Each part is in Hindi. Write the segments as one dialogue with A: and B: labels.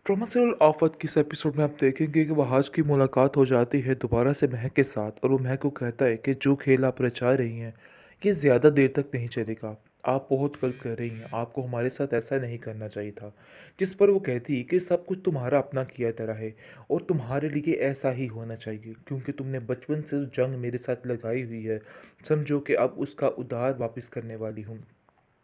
A: ट्रॉमासिल आफ़त की इस एपिसोड में आप देखेंगे कि वहाज की मुलाकात हो जाती है दोबारा से महक के साथ और वो महक को कहता है कि जो खेल आप रचा रही हैं, ये ज़्यादा देर तक नहीं चलेगा। आप बहुत गलत कर रही हैं, आपको हमारे साथ ऐसा नहीं करना चाहिए था। जिस पर वो कहती है कि सब कुछ तुम्हारा अपना किया तरह है और तुम्हारे लिए ऐसा ही होना चाहिए क्योंकि तुमने बचपन से जो जंग मेरे साथ लगाई हुई है, समझो कि अब उसका उधार वापस करने वाली हूँ।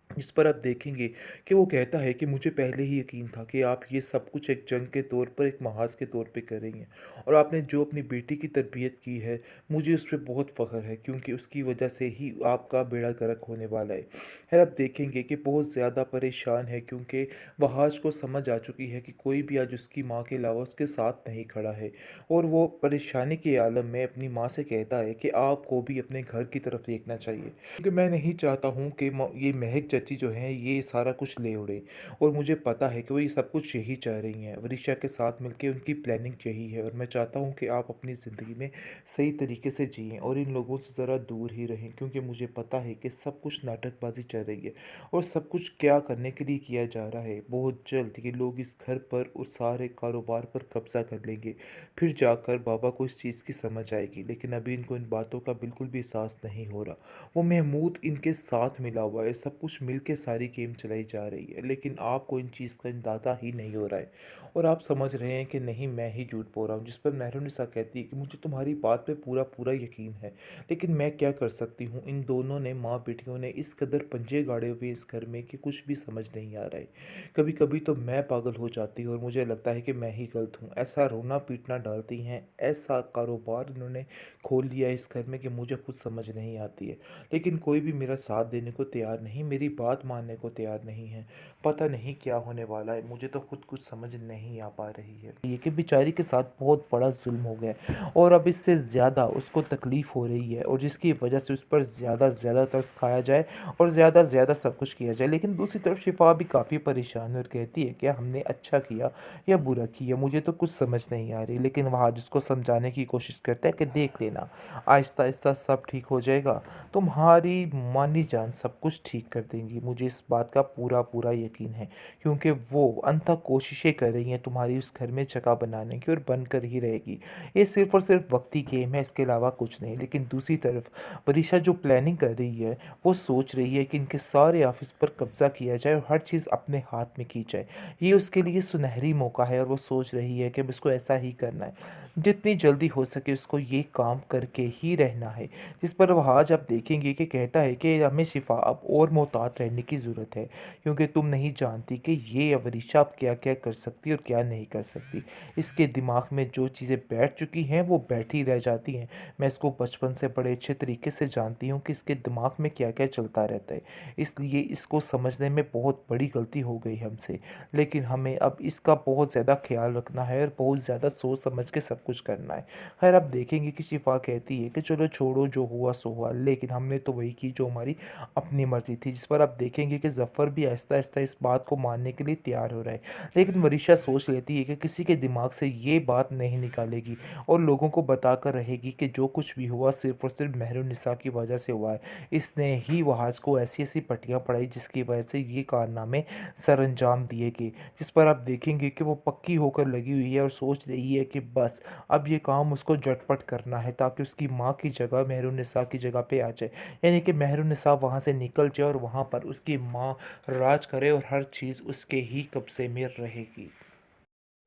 A: इस पर आप देखेंगे कि वो कहता है कि मुझे पहले ही यकीन था कि आप ये सब कुछ एक जंग के तौर पर, एक महाज के तौर पे करेंगे और आपने जो अपनी बेटी की तरबियत की है, मुझे उस पे बहुत फ़ख्र है क्योंकि उसकी वजह से ही आपका बेड़ा गर्क होने वाला है। फिर आप देखेंगे कि बहुत ज़्यादा परेशान है क्योंकि वहाज को समझ आ चुकी है कि कोई भी आज उसकी माँ के अलावा उसके साथ नहीं खड़ा है और वो परेशानी के आलम में अपनी माँ से कहता है कि आपको भी अपने घर की तरफ देखना चाहिए। क्योंकि मैं नहीं चाहता हूँ कि ये महक चाची जो हैं ये सारा कुछ ले उड़े और मुझे पता है कि वो ये सब कुछ यही चाह रही हैं, वरिशा के साथ मिलके उनकी प्लानिंग यही है और मैं चाहता हूँ कि आप अपनी ज़िंदगी में सही तरीके से जिएं और इन लोगों से ज़रा दूर ही रहें क्योंकि मुझे पता है कि सब कुछ नाटकबाजी चल रही है और सब कुछ क्या करने के लिए किया जा रहा है। बहुत जल्द ये लोग इस घर पर और सारे कारोबार पर कब्जा कर लेंगे, फिर जाकर बाबा को इस चीज़ की समझ आएगी, लेकिन अभी इनको इन बातों का बिल्कुल भी एहसास नहीं हो रहा। वो महमूद इनके साथ मिला हुआ है, सब कुछ मिल के सारी गेम चलाई जा रही है, लेकिन आपको इन चीज़ का अंदाज़ा ही नहीं हो रहा है और आप समझ रहे हैं कि नहीं मैं ही झूठ बोल रहा हूँ। जिस पर महरुनिसा कहती है कि मुझे तुम्हारी बात पे पूरा पूरा यकीन है, लेकिन मैं क्या कर सकती हूँ। इन दोनों ने, माँ बेटियों ने, इस कदर पंजे गाड़े हुए इस घर में कि कुछ भी समझ नहीं आ रहा है। कभी कभी तो मैं पागल हो जाती हूँ और मुझे लगता है कि मैं ही गलत हूँ। ऐसा रोना पीटना डालती हैं, ऐसा कारोबार इन्होंने खोल लिया है इस घर में कि मुझे खुद समझ नहीं आती है, लेकिन कोई भी मेरा साथ देने को तैयार नहीं, मेरी बात मानने को तैयार नहीं है। पता नहीं क्या होने वाला है, मुझे तो खुद कुछ समझ नहीं आ पा रही है। ये कि बेचारी के साथ बहुत बड़ा जुल्म हो गया है और अब इससे ज़्यादा उसको तकलीफ़ हो रही है और जिसकी वजह से उस पर ज़्यादा ज़्यादा तरस खाया जाए और ज़्यादा ज़्यादा सब कुछ किया जाए। लेकिन दूसरी तरफ शिफा भी काफ़ी परेशान है और कहती है कि हमने अच्छा किया या बुरा किया, मुझे तो कुछ समझ नहीं आ रही। लेकिन वहाँ जिसको समझाने की कोशिश करता है कि देख लेना, आहिस्ता आहिस्ता सब ठीक हो जाएगा, तुम्हारी मानी जान सब कुछ ठीक कर देंगी। मुझे इस बात का पूरा पूरा यकीन है क्योंकि वो अनथक कोशिशें कर रही हैं तुम्हारी उस घर में जगह बनाने की और बनकर ही रहेगी। ये सिर्फ और सिर्फ वक्ती गेम है, इसके अलावा कुछ नहीं। लेकिन दूसरी तरफ वरिशा जो प्लानिंग कर रही है, वो सोच रही है कि इनके सारे ऑफिस पर कब्जा किया जाए और हर चीज़ अपने हाथ में की जाए। ये उसके लिए सुनहरी मौका है और वो सोच रही है कि अब इसको ऐसा ही करना है, जितनी जल्दी हो सके उसको ये काम करके ही रहना है। जिस पर वहाज आप देखेंगे कि कहता है कि हमें शिफा अब और मोहतात रहने की ज़रूरत है क्योंकि तुम नहीं जानती कि ये अवरिशा अब क्या क्या कर सकती है और क्या नहीं कर सकती। इसके दिमाग में जो चीज़ें बैठ चुकी हैं वो बैठी रह जाती हैं। मैं इसको बचपन से बड़े अच्छे तरीके से जानती हूँ कि इसके दिमाग में क्या क्या चलता रहता है, इसलिए इसको समझने में बहुत बड़ी गलती हो गई हमसे। लेकिन हमें अब इसका बहुत ज़्यादा ख्याल रखना है और बहुत ज़्यादा सोच समझ के सब कुछ करना है। खैर आप देखेंगे कि शिफा कहती है कि चलो छोड़ो, जो हुआ सो हुआ, लेकिन हमने तो वही की जो हमारी अपनी मर्जी थी। जिस पर आप देखेंगे कि जफ़र भी आहिस्ता आहिस्ता इस बात को मानने के लिए तैयार हो रहा है, लेकिन वरिशा सोच लेती है कि किसी के दिमाग से ये बात नहीं निकालेगी और लोगों को बताकर रहेगी कि जो कुछ भी हुआ सिर्फ और सिर्फ मेहरुनिसा की वजह से हुआ है। इसने ही वहाज को ऐसी ऐसी पट्टियाँ पढ़ाई जिसकी वजह से ये कारनामे सर अंजाम दिए गए। जिस पर आप देखेंगे कि वो पक्की होकर लगी हुई है और सोच रही है कि बस अब ये काम उसको झटपट करना है ताकि उसकी माँ की जगह मेहरुनिसा की जगह पे आ जाए, यानी कि मेहरुनिसा वहाँ से निकल जाए और वहाँ पर उसकी माँ राज करे और हर चीज़ उसके ही कब्जे में रहेगी।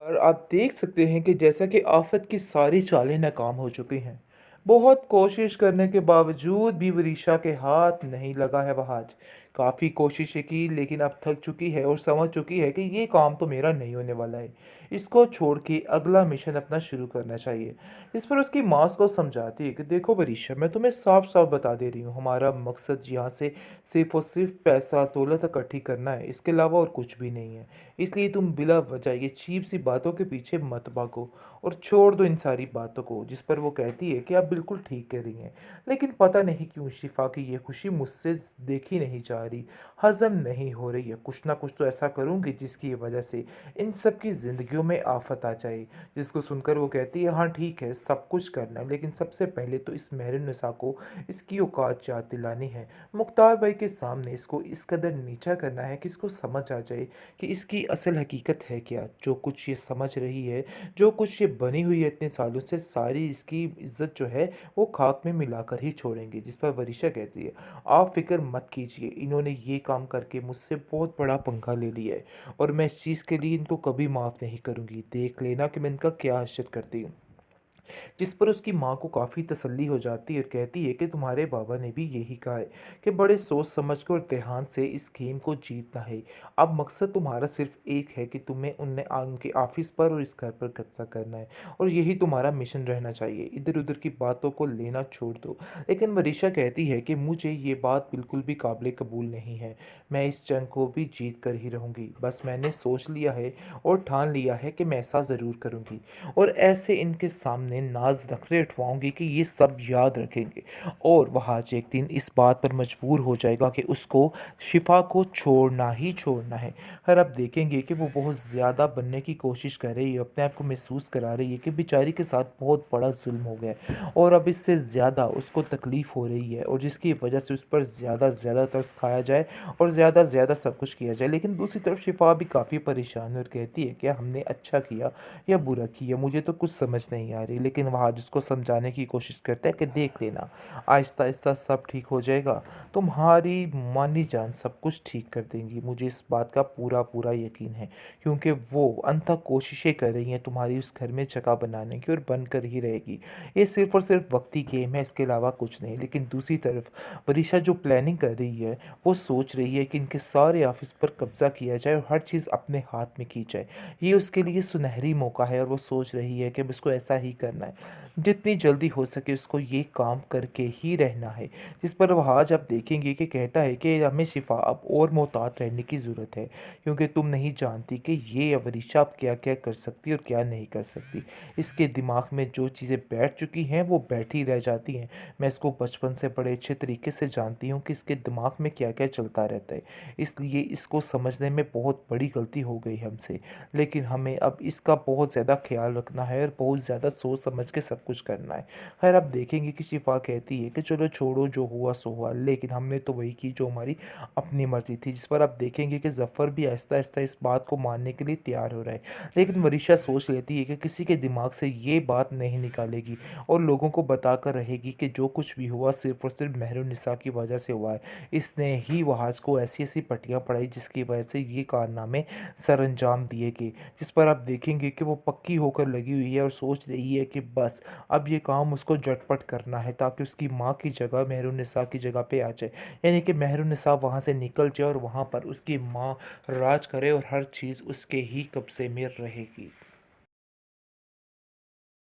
A: और आप देख सकते हैं कि जैसा कि आफ़त की सारी चालें नाकाम हो चुकी हैं। बहुत कोशिश करने के बावजूद भी वरिशा के हाथ नहीं लगा है वहाज। काफ़ी कोशिशें की लेकिन अब थक चुकी है और समझ चुकी है कि ये काम तो मेरा नहीं होने वाला है। इसको छोड़ के अगला मिशन अपना शुरू करना चाहिए। इस पर उसकी माँ उसको समझाती है कि देखो वरिशा, मैं तुम्हें साफ-साफ बता दे रही हूँ, हमारा मकसद यहाँ से सिर्फ़ और सिर्फ़ पैसा दौलत इकट्ठी करना है, इसके अलावा और कुछ भी नहीं है। इसलिए तुम बिला वजह ये चीप सी बातों के पीछे मत भागो और छोड़ दो इन सारी बातों को। जिस पर वो कहती है कि आप बिल्कुल ठीक कह रही हैं, लेकिन पता नहीं क्यों शिफा की ये खुशी मुझसे देखी नहीं जा आ रही, हज़म नहीं हो रही है। कुछ ना कुछ तो ऐसा करूँगी जिसकी वजह से इन सब की ज़िंदगियों में आफ़त आ जाए। जिसको सुनकर वो कहती है, हाँ ठीक है, सब कुछ करना है, लेकिन सबसे पहले तो इस महरुनिसा को इसकी औकात याद दिलानी है। मुख्तार भाई के सामने इसको इस कदर नीचा करना है कि इसको समझ आ जाए कि इसकी असल हकीकत है क्या। जो कुछ ये समझ रही है, जो कुछ ये बनी हुई है इतने सालों से, सारी इसकी इज़्ज़त जो है वो खाक में मिलाकर ही छोड़ेंगे। जिस पर वरिशा कहती है, आप फ़िक्र मत कीजिए, इन्होंने ये काम करके मुझसे बहुत बड़ा पंगा ले लिया है और मैं इस चीज़ के लिए इनको कभी माफ़ नहीं करूँगी। देख लेना कि मैं इनका क्या हश्र करती हूँ। जिस पर उसकी माँ को काफ़ी तसल्ली हो जाती है और कहती है कि तुम्हारे बाबा ने भी यही कहा है कि बड़े सोच समझ कर और ध्यान से इस गेम को जीतना है। अब मकसद तुम्हारा सिर्फ एक है कि तुम्हें उनके ऑफिस पर और इस घर पर कब्जा करना है और यही तुम्हारा मिशन रहना चाहिए। इधर उधर की बातों को लेना छोड़ दो। लेकिन वरिशा कहती है कि मुझे ये बात बिल्कुल भी काबिल कबूल नहीं है। मैं इस जंग को भी जीत कर ही रहूँगी। बस मैंने सोच लिया है और ठान लिया है कि मैं ऐसा ज़रूर करूँगी। और ऐसे इनके सामने नाज नखरे उठवाऊंगी कि ये सब याद रखेंगे और वह आज एक दिन इस बात पर मजबूर हो जाएगा कि उसको शिफा को छोड़ना ही छोड़ना है। खैर अब देखेंगे कि वो बहुत ज़्यादा बनने की कोशिश कर रही है, अपने आप को महसूस करा रही है कि बेचारी के साथ बहुत बड़ा जुल्म हो गया है और अब इससे ज़्यादा उसको तकलीफ़ हो रही है और जिसकी वजह से उस पर ज़्यादा तरस खाया जाए और ज़्यादा सब कुछ किया जाए। लेकिन दूसरी तरफ शिफा भी काफ़ी परेशान है और कहती है कि हमने अच्छा किया या बुरा किया, मुझे तो कुछ समझ नहीं आ रही। लेकिन वह आज उसको समझाने की कोशिश करता है कि देख लेना, आहिस्ता आहिस्ता सब ठीक हो जाएगा। तुम्हारी मानी जान सब कुछ ठीक कर देंगी, मुझे इस बात का पूरा पूरा यकीन है, क्योंकि वो अनथक कोशिशें कर रही हैं तुम्हारी उस घर में जगह बनाने की और बन कर ही रहेगी। ये सिर्फ और सिर्फ वक्ती गेम है, इसके अलावा कुछ नहीं। लेकिन दूसरी तरफ वरिशा जो प्लानिंग कर रही है, वो सोच रही है कि इनके सारे ऑफिस पर कब्जा किया जाए और हर चीज़ अपने हाथ में की जाए। ये उसके लिए सुनहरी मौका है और वो सोच रही है कि अब इसको ऐसा ही करना है। जितनी जल्दी हो सके उसको ये काम करके ही रहना है। जिस पर वह आज आप देखेंगे कि कहता है कि हमें शिफा अब और मोहतात रहने की ज़रूरत है, क्योंकि तुम नहीं जानती कि ये अवरिशा अब क्या-क्या कर सकती है और क्या नहीं कर सकती। इसके दिमाग में जो चीज़ें बैठ चुकी हैं वो बैठी रह जाती हैं। मैं इसको बचपन से बड़े अच्छे तरीके से जानती हूँ कि इसके दिमाग में क्या-क्या चलता रहता है। इसलिए इसको समझने में बहुत बड़ी गलती हो गई हमसे। लेकिन हमें अब इसका बहुत ज़्यादा ख़्याल रखना है और बहुत ज़्यादा सोच समझ के सब कुछ करना है। ख़ैर आप देखेंगे कि शिफ़ा कहती है कि चलो छोड़ो, जो हुआ सो हुआ, लेकिन हमने तो वही की जो हमारी अपनी मर्ज़ी थी। जिस पर आप देखेंगे कि ज़फ़र भी आहिस्ता-आहिस्ता इस बात को मानने के लिए तैयार हो रहा है। लेकिन वरिशा सोच लेती है कि किसी के दिमाग से ये बात नहीं निकालेगी और लोगों को बताकर रहेगी कि जो कुछ भी हुआ सिर्फ़ और सिर्फ़ मेहरुन्निसा की वजह से हुआ है। इसने ही वहाज़ को ऐसी-ऐसी पट्टियाँ पढ़ाई जिसकी वजह से ये कारनामे सरअंजाम दिए गए। जिस पर आप देखेंगे कि वो पक्की होकर लगी हुई है और सोच रही है कि बस अब ये काम उसको झटपट करना है ताकि उसकी माँ की जगह मेहरुन्निसा की जगह पे आ जाए। यानी कि मेहरुन्निसा वहाँ से निकल जाए और वहाँ पर उसकी माँ राज करे और हर चीज़ उसके ही कब्ज़े में रहेगी।